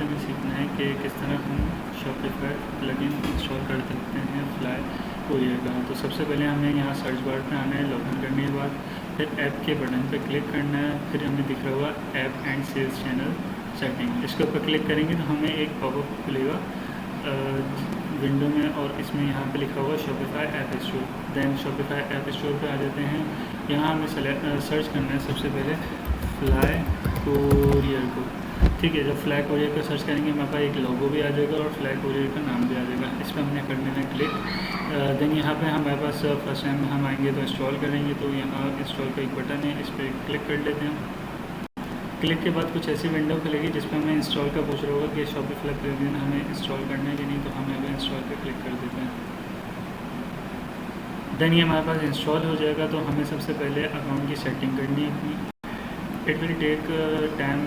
हमें सीखना है कि किस तरह हम शॉपिफाई प्लगइन इंस्टॉल कर सकते हैं फ्लाई कोरियर का। तो सबसे पहले हमें यहाँ सर्च बार पे आना है, लॉगिन करने के बाद फिर ऐप के बटन पे क्लिक करना है, फिर हमें दिख रहा होगा app and sales channel setting. इसके ऊपर क्लिक करेंगे तो हमें एक पॉपअप खुलेगा विंडो में, और इसमें यहाँ पे लिखा होगा Shopify app store. Then Shopify app store पे आ जाते हैं। यहाँ हमें सर्च करना है सबसे पहले फ्लाई कोरियर को। ठीक है, जब फ्लाई कोरियर का सर्च करेंगे हमारे पास एक लोगो भी आ जाएगा और फ्लाई कोरियर का नाम भी आ जाएगा। इस पर हमने कर देना क्लिक। देन यहाँ पे हमारे पास फर्स्ट टाइम हम आएंगे तो इंस्टॉल करेंगे, तो यहाँ इंस्टॉल का एक बटन है, इस पर क्लिक कर लेते हैं। क्लिक के बाद कुछ ऐसी विंडो खुलेगी जिस पर हमें इंस्टॉल का पूछ रहा होगा कि शॉपिफाई प्लगइन हमें इंस्टॉल करना है कि नहीं, तो हमें अगर इंस्टॉल पर क्लिक कर देते हैं। देन ये हमारे पास इंस्टॉल हो जाएगा। तो हमें सबसे पहले अकाउंट की सेटिंग करनी है अपनी। इट विल टेक टाइम,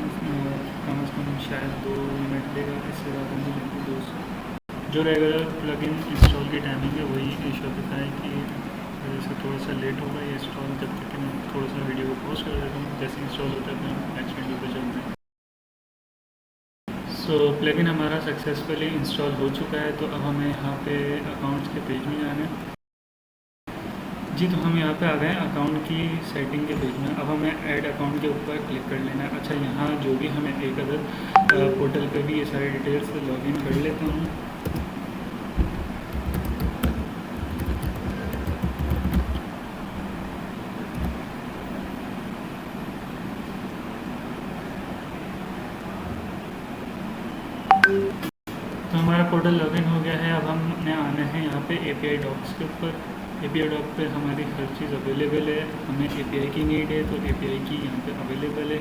कम से कम शायद 2 मिनट लेगा, इससे ज़्यादा नहीं लेगी 200। जो रेगुलर प्लगइन इंस्टॉल की टाइमिंग है वही शॉपिफाई की वजह से थोड़ा सा लेट होगा ये इंस्टॉल। जब तक कि मैं थोड़ा सा वीडियो को पॉज कर देता हूँ, जैसे इंस्टॉल होता है तो हम नेक्स्ट वीडियो पर चलते हैं। सो प्लगइन हमारा सक्सेसफुली इंस्टॉल हो चुका है। तो अब हमें यहाँ पे अकाउंट्स के पेज में जाना है। जी, तो हम यहाँ पे आ गए अकाउंट की सेटिंग के पेज में। अब हमें ऐड अकाउंट के ऊपर क्लिक कर लेना है। अच्छा, यहाँ जो भी हमें एक अदर पोर्टल पे भी ये सारी डिटेल्स लॉगिन कर लेता हूँ। तो हमारा पोर्टल लॉगिन हो गया है। अब हमने आना है यहाँ पे API डॉक्स के ऊपर। API डॉक पे हमारी हर चीज़ अवेलेबल है। हमें API की नीड है तो API की यहाँ पे अवेलेबल है।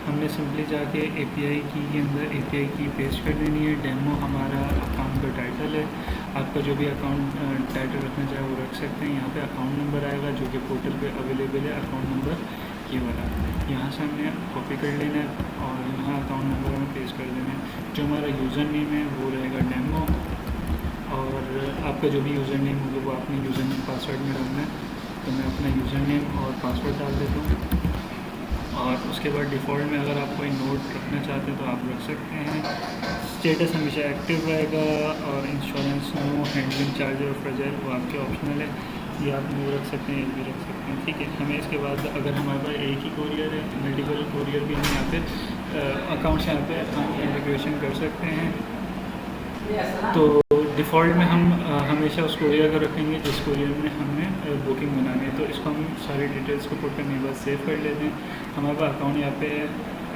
हमने सिंपली जाके API की के अंदर API की पेस्ट कर देनी है। डेमो हमारा अकाउंट का टाइटल है। आपका जो भी अकाउंट टाइटल रखना चाहे वो रख सकते हैं। यहाँ पे अकाउंट नंबर आएगा जो कि पोर्टल पे अवेलेबल है। अकाउंट नंबर ये वाला यहाँ से हमने कॉपी कर लेना है और यहाँ अकाउंट नंबर हमें पेस्ट कर देना है। जो हमारा यूज़र नेम है वो रहेगा डेमो, और आपका जो भी यूज़र नेम होगा वो अपने यूज़र नेम पासवर्ड में डालना है। तो मैं अपना यूज़र नेम और पासवर्ड डाल देता हूँ। और उसके बाद डिफ़ॉल्ट में अगर आप कोई नोट रखना चाहते हैं तो आप रख सकते हैं। स्टेटस हमेशा एक्टिव रहेगा, और इंश्योरेंस नो, हैंडलिंग चार्ज और फ्रजाइल वो आपके ऑप्शनल है, ये आप नो रख सकते हैं, ये भी रख सकते हैं। ठीक है, हमें इसके बाद अगर हमारे पास एक ही कोरियर है, मल्टीपल कोरियर भी हम यहाँ पे अकाउंट से यहाँ पे हम इंटीग्रेशन कर सकते हैं। तो डिफ़ॉल्ट में हम हमेशा उस कोरियर को रखेंगे जिस कोरियर में हमने बुकिंग बनानी है। तो इसको हम सारी डिटेल्स को पुट करने के बाद सेव कर लेते हैं। हमारे पास अकाउंट यहाँ पे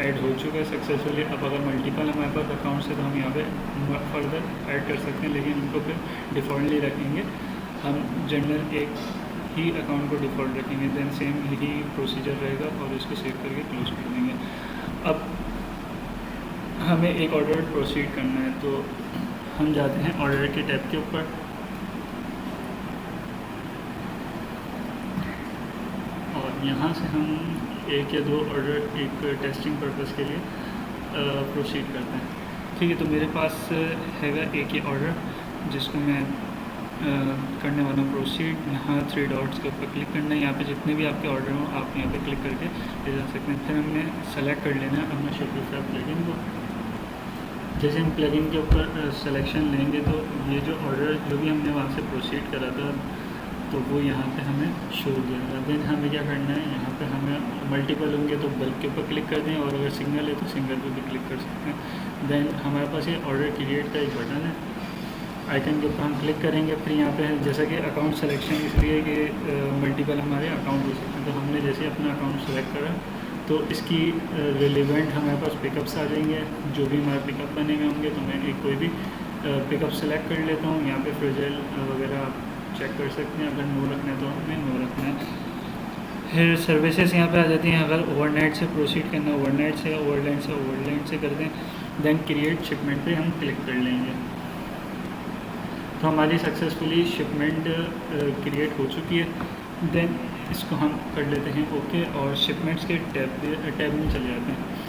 ऐड हो चुका है सक्सेसफुली। अब अगर मल्टीपल हमारे पास अकाउंट्स है तो हम यहाँ पे फर्दर ऐड कर सकते हैं, लेकिन उनको फिर डिफ़ॉल्टली रखेंगे। हम जनरल एक ही अकाउंट को डिफ़ॉल्ट रखेंगे। देन सेम यही प्रोसीजर रहेगा और इसको सेव करके क्लोज कर देंगे। अब हमें एक ऑर्डर प्रोसीड करना है, तो हम जाते हैं ऑर्डर के टैब के ऊपर। और यहाँ से हम 1 या 2 ऑर्डर एक टेस्टिंग पर्पज़ के लिए प्रोसीड करते हैं। ठीक है, तो मेरे पास हैगा एक ये ऑर्डर जिसको मैं करने वाला हूँ प्रोसीड। यहाँ 3 डॉट्स के ऊपर क्लिक करना है। यहाँ पे जितने भी आपके ऑर्डर हों आप यहाँ पे क्लिक करके ले जा सकते हैं। फिर हमने सेलेक्ट कर लेना है अपना शॉपिफाई प्लगइन को। जैसे हम प्लगइन के ऊपर सिलेक्शन लेंगे तो ये जो ऑर्डर जो भी हमने वहाँ से प्रोसीड करा था तो वो यहाँ पे हमें शो हो जाएगा। देन हमें क्या करना है, यहाँ पे हमें मल्टीपल होंगे तो बल्क के ऊपर क्लिक कर दें, और अगर सिंगल है तो सिंगल पे भी क्लिक कर सकते हैं। देन हमारे पास ये ऑर्डर क्रिएट का एक बटन है, आइकन के ऊपर हम क्लिक करेंगे। फिर यहाँ पे जैसा कि अकाउंट सिलेक्शन इसलिए कि मल्टीपल हमारे अकाउंट हो सकते हैं, तो हमने जैसे अपना अकाउंट सेलेक्ट करा तो इसकी रिलेवेंट हमारे पास पिकअप्स आ जाएंगे। जो भी हमारे पिकअप बने हुए होंगे तो मैं एक कोई भी पिकअप सेलेक्ट कर लेता हूँ। यहाँ पे फ्रेजाइल वगैरह आप चेक कर सकते हैं। अगर नो रखना है तो हमें नो रखना है। फिर सर्विसेज यहाँ पे आ जाती हैं। अगर ओवरनाइट से प्रोसीड करना, ओवरनाइट से, ओवरलैंड से कर दें। देन क्रिएट शिपमेंट पे हम क्लिक कर लेंगे। तो हमारी सक्सेसफुली शिपमेंट क्रिएट हो चुकी है। देन इसको हम कर लेते हैं ओके, और शिपमेंट्स के टैब में चले जाते हैं।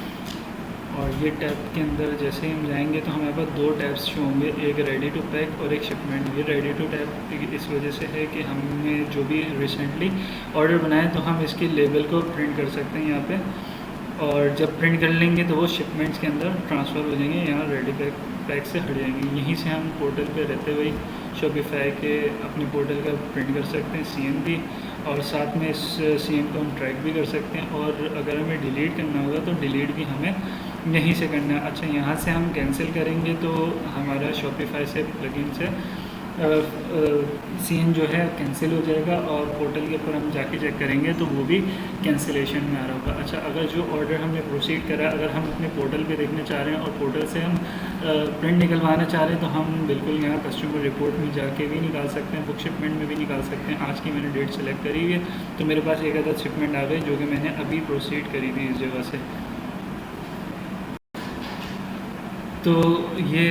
और ये टैब के अंदर जैसे ही हम जाएंगे तो हमारे पास 2 टैब्स शो होंगे, एक रेडी टू पैक और एक शिपमेंट। ये रेडी टू टैब इस वजह से है कि हमने जो भी रिसेंटली ऑर्डर बनाया तो हम इसके लेबल को प्रिंट कर सकते हैं यहाँ पे। और जब प्रिंट कर लेंगे तो वो शिपमेंट्स के अंदर ट्रांसफ़र हो जाएंगे, यहाँ रेडी पैक से हट जाएंगे। यहीं से हम पोर्टल पे रहते हुए शॉपिफाई के अपने पोर्टल का प्रिंट कर सकते हैं CM भी, और साथ में इस CM को हम ट्रैक भी कर सकते हैं। और अगर हमें डिलीट करना होगा तो डिलीट भी हमें यहीं से करना है। अच्छा, यहाँ से हम कैंसिल करेंगे तो हमारा शॉपिफाई से प्लगइन से CM जो है कैंसिल हो जाएगा, और पोर्टल के ऊपर हम जाके चेक करेंगे तो वो भी कैंसिलेशन में आ रहा होगा। अच्छा, अगर जो ऑर्डर हमने प्रोसीड करा, अगर हम अपने पोर्टल पे देखना चाह रहे हैं और पोर्टल से हम प्रिंट निकलवाना चाह रहे हैं, तो हम बिल्कुल यहाँ कस्टमर रिपोर्ट में जाके भी निकाल सकते हैं, बुक शिपमेंट में भी निकाल सकते हैं। आज की मैंने डेट सेलेक्ट करी हुई है तो मेरे पास एक अदद शिपमेंट आ गई जो कि मैंने अभी प्रोसीड करी थी इस जगह से। तो ये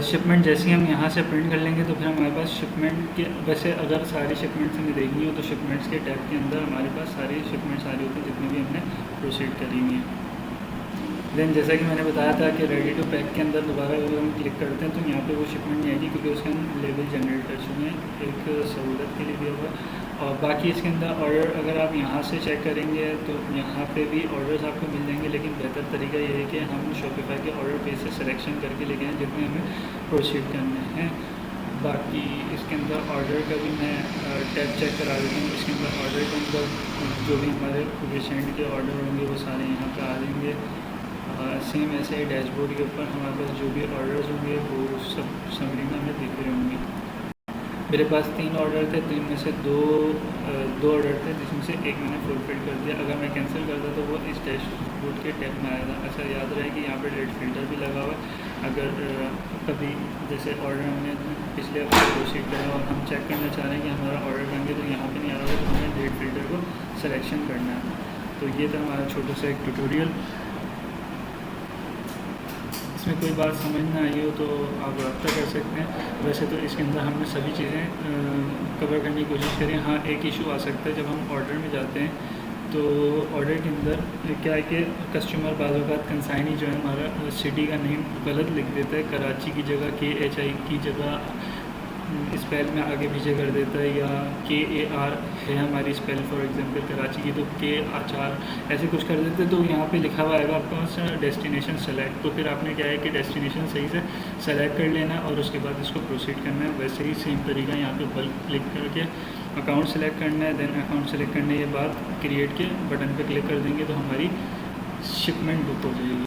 शिपमेंट जैसे ही हम यहाँ से प्रिंट कर लेंगे तो फिर हमारे पास शिपमेंट के, वैसे अगर सारी शिपमेंट्स हमें देखनी हो तो शिपमेंट्स के टैब के अंदर हमारे पास सारी शिपमेंट्स आ रही होती है जितनी भी हमने प्रोसीड करी हुई है। देन जैसा कि मैंने बताया था कि रेडी टू पैक के अंदर दोबारा अगर हम क्लिक करते हैं तो यहाँ पे वो शिपमेंट नहीं आएगी क्योंकि उसके हम लेबल जनरेट कर चुके हैं एक सहूलत के लिए दिया हुआ। और बाकी इसके अंदर ऑर्डर अगर आप यहाँ से चेक करेंगे तो यहाँ पे भी ऑर्डर्स आपको मिल जाएंगे, लेकिन बेहतर तरीका ये है कि हम शॉपिफाई के ऑर्डर पेज से सिलेक्शन करके लेके आएँ जितने हमें प्रोसीड करने हैं। बाकी इसके अंदर ऑर्डर का भी मैं टैब चेक करा देता हूँ। इसके अंदर ऑर्डर के अंदर जो भी हमारे रिसेंट के ऑर्डर होंगे वो सारे यहाँ पर आ जाएंगे। सेम ऐसे डैशबोर्ड के ऊपर हमारे पास जो भी ऑर्डर्स होंगे वो सब समरी में हमें दिख रहे होंगे। मेरे पास 3 ऑर्डर थे, 3 में से दो ऑर्डर थे जिसमें से एक मैंने फुलफिल कर दिया। अगर मैं कैंसिल करता तो वो इस डैशबोर्ड के टैब में आया था। अच्छा, याद रहे कि यहाँ पे डेट फिल्टर भी लगा हुआ है। अगर कभी जैसे ऑर्डर हमने पिछले हफ्ते प्रोसीड करा और हम चेक करना चाह रहे हैं कि हमारा ऑर्डर करेंगे तो यहाँ पे नहीं आ रहा होगा तो हमें डेट फिल्टर को सिलेक्शन करना है। तो ये था हमारा छोटा सा एक ट्यूटोरियल। इसमें कोई बात समझ ना आई हो तो आप रब्ता कर सकते हैं। वैसे तो इसके अंदर हमने सभी चीज़ें कवर करने की कोशिश करें। हाँ, एक इशू आ सकता है जब हम ऑर्डर में जाते हैं तो ऑर्डर के अंदर क्या है कि कस्टमर बाज़ औक़ात कंसाइनी जो है हमारा सिटी का नेम गलत लिख देता है, कराची की जगह KHI की जगह स्पेल में आगे पीछे कर देता है, या KAR है हमारी स्पेल फॉर एग्जांपल कराची की तो KAR ऐसे कुछ कर देते हैं। तो यहाँ पे लिखा हुआ आएगा आपके पास डेस्टिनेशन सेलेक्ट, तो फिर आपने क्या है कि डेस्टिनेशन सही से सेलेक्ट कर लेना और उसके बाद इसको प्रोसीड करना है। वैसे ही सेम तरीका यहाँ पे बल्क क्लिक करके अकाउंट सेलेक्ट करना है। देन अकाउंट सेलेक्ट करने के बाद क्रिएट के बटन पर क्लिक कर देंगे तो हमारी शिपमेंट बुक हो जाएगी।